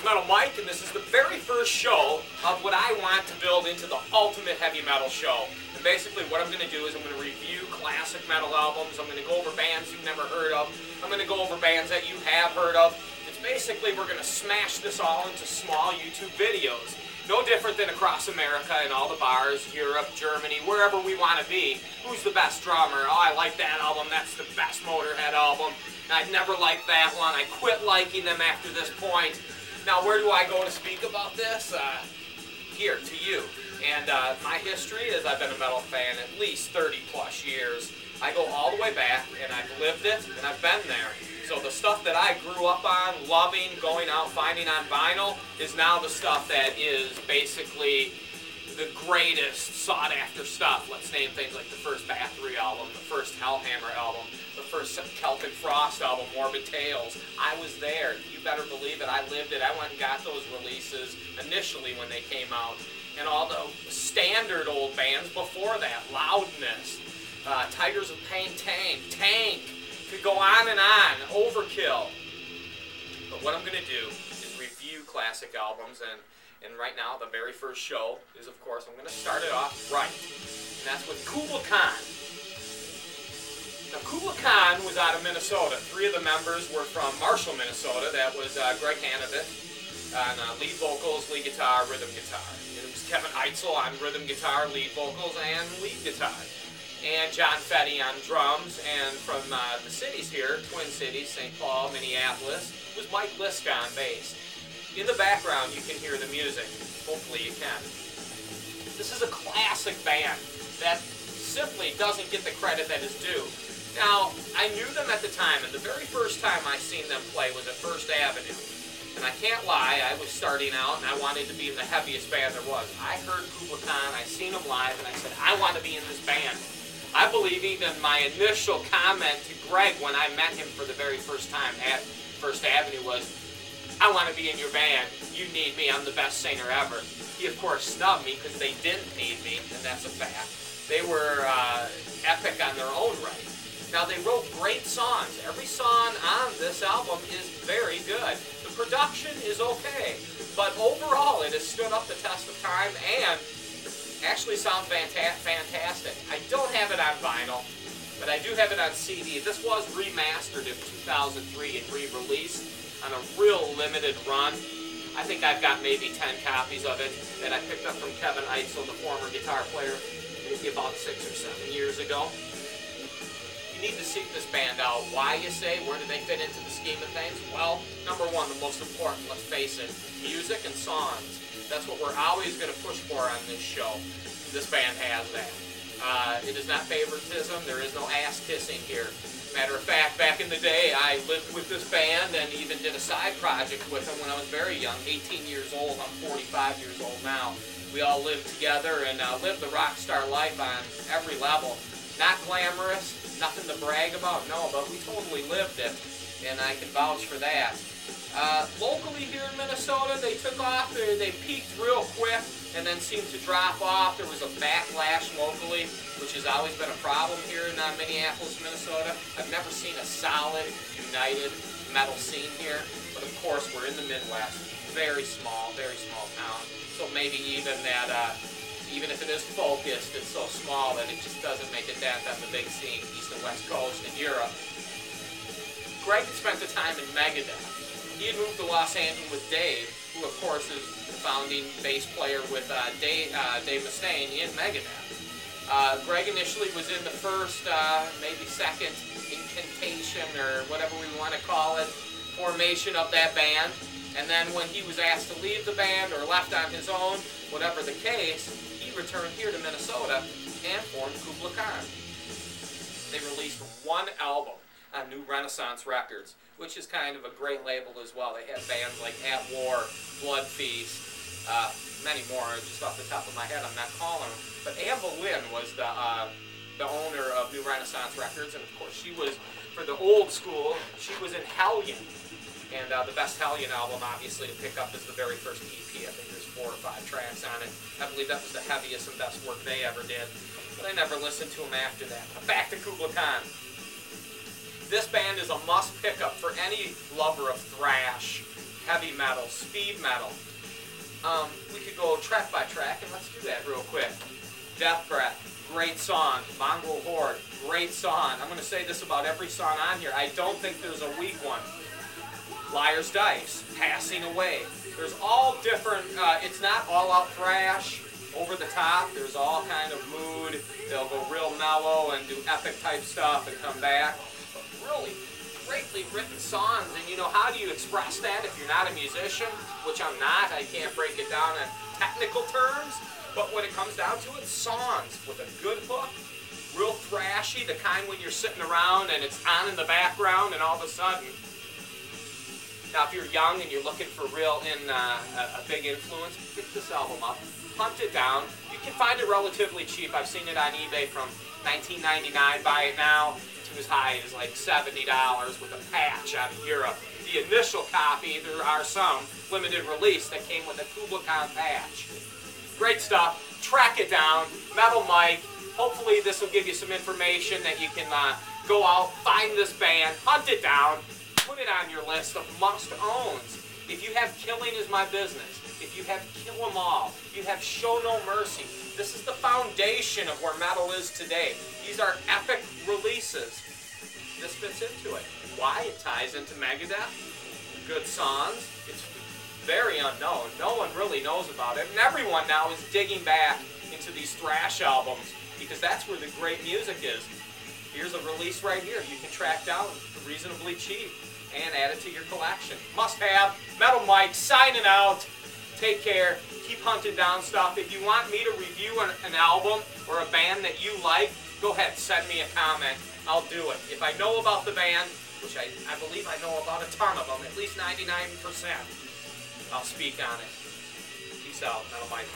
is Metal Mike, and this is the very first show of what I want to build into the ultimate heavy metal show. And basically what I'm going to do is I'm going to review classic metal albums, I'm going to go over bands you've never heard of, I'm going to go over bands that you have heard of. It's basically we're going to smash this all into small YouTube videos. No different than across America in all the bars, Europe, Germany, wherever we want to be. Who's the best drummer? Oh, I like that album, that's the best Motorhead album. I never liked that one. I quit liking them after this point. Now, where do I go to speak about this? Here, to you. And my history is I've been a metal fan at least 30 plus years. I go all the way back, and I've lived it, and I've been there. So the stuff that I grew up on, loving, going out, finding on vinyl, is now the stuff that is basically the greatest sought-after stuff. Let's name things like the first Bathory album, the first Hellhammer album, the first Celtic Frost album, Morbid Tales. I was there. You better believe it. I lived it. I went and got those releases initially when they came out. And all the standard old bands before that, Loudness, Tigers of Pain, Tank, could go on and on, Overkill. But what I'm going to do is review classic albums, and right now, the very first show is, of course, I'm going to start it off right. And that's with Kublai Khan. Now, Kublai Khan was out of Minnesota. 3 of the members were from Marshall, Minnesota. That was Greg Hanavit on lead vocals, lead guitar, rhythm guitar. It was Kevin Eitzel on rhythm guitar, lead vocals, and lead guitar. And John Fetty on drums. And from the cities here, Twin Cities, St. Paul, Minneapolis, was Mike Lisk on bass. In the background, you can hear the music. Hopefully you can. This is a classic band that simply doesn't get the credit that is due. Now, I knew them at the time, and the very first time I seen them play was at First Avenue. And I can't lie, I was starting out, and I wanted to be in the heaviest band there was. I heard Kublai Khan, I seen them live, and I said, I want to be in this band. I believe even my initial comment to Greg when I met him for the very first time at First Avenue was, I want to be in your band. You need me. I'm the best singer ever. He, of course, snubbed me because they didn't need me, and that's a fact. They were epic on their own right. Now, they wrote great songs. Every song on this album is very good. The production is okay, but overall, it has stood up the test of time and actually sounds fantastic. I don't have it on vinyl, but I do have it on CD. This was remastered in 2003 and re-released on a real limited run. I think I've got maybe 10 copies of it that I picked up from Kevin Eitzel, the former guitar player, maybe about 6 or 7 years ago. You need to seek this band out. Why, you say? Where do they fit into the scheme of things? Well, number one, the most important, let's face it, music and songs. That's what we're always going to push for on this show. This band has that. It is not favoritism. There is no ass-kissing here. Matter of fact, back in the day, I lived with this band and even did a side project with them when I was very young, 18 years old. I'm 45 years old now. We all lived together and lived the rock star life on every level. Not glamorous, nothing to brag about, no, but we totally lived it, and I can vouch for that. Locally here in Minnesota, they took off, they peaked real quick and then seemed to drop off. There was a backlash locally, which has always been a problem here in Minneapolis, Minnesota. I've never seen a solid, united metal scene here, but of course we're in the Midwest, very small town, so maybe even that, even if it is focused, it's so small that it just doesn't make a dent on the big scene, East and West Coast and Europe. Greg had spent the time in Megadeth. He had moved to Los Angeles with Dave, who of course is the founding bass player with Dave Mustaine in Megadeth. Greg initially was in the first, maybe second incantation or whatever we want to call it, formation of that band. And then when he was asked to leave the band or left on his own, whatever the case, he returned here to Minnesota and formed Kublai Khan. They released one album on New Renaissance Records, which is kind of a great label as well. They have bands like At War, Blood Feast, many more. Just off the top of my head, I'm not calling them. But Anne Boleyn was the owner of New Renaissance Records, and of course she was, for the old school, she was in Hellion. And the best Hellion album, obviously, to pick up is the very first EP. I think there's 4 or 5 tracks on it. I believe that was the heaviest and best work they ever did. But I never listened to them after that. But back to Kublai Khan. This band is a must pickup for any lover of thrash, heavy metal, speed metal. We could go track by track, and let's do that real quick. Death Breath, great song. Mongrel Horde, great song. I'm going to say this about every song on here. I don't think there's a weak one. Liar's Dice, Passing Away. There's all different, it's not all out thrash, over the top. There's all kind of mood. They'll go real mellow and do epic type stuff and come back. But really greatly written songs. And you know, how do you express that if you're not a musician? Which I'm not. I can't break it down in technical terms. But when it comes down to it, songs with a good hook, real thrashy, the kind when you're sitting around and it's on in the background and all of a sudden. Now, if you're young and you're looking for a big influence, pick this album up, hunt it down. You can find it relatively cheap. I've seen it on eBay from $19.99. Buy it now to as high as like $70 with a patch out of Europe. The initial copy, there are some limited release that came with a kublai patch. Great stuff. Track it down. Metal Mike. Hopefully this will give you some information that you can go out, find this band, hunt it down, put it on your list of must-owns. If you have Killing Is My Business, if you have Kill 'Em All, you have Show No Mercy, this is the foundation of where metal is today. These are epic releases. This fits into it. Why? It ties into Megadeth. Good songs. It's very unknown. No one really knows about it. And everyone now is digging back into these thrash albums because that's where the great music is. Here's a release right here you can track down reasonably cheap and add it to your collection. Must have. Metal Mike signing out. Take care. Keep hunting down stuff. If you want me to review an album or a band that you like, go ahead, send me a comment. I'll do it. If I know about the band, which I believe I know about a ton of them, at least 99%, I'll speak on it. Peace out, Metal Mike.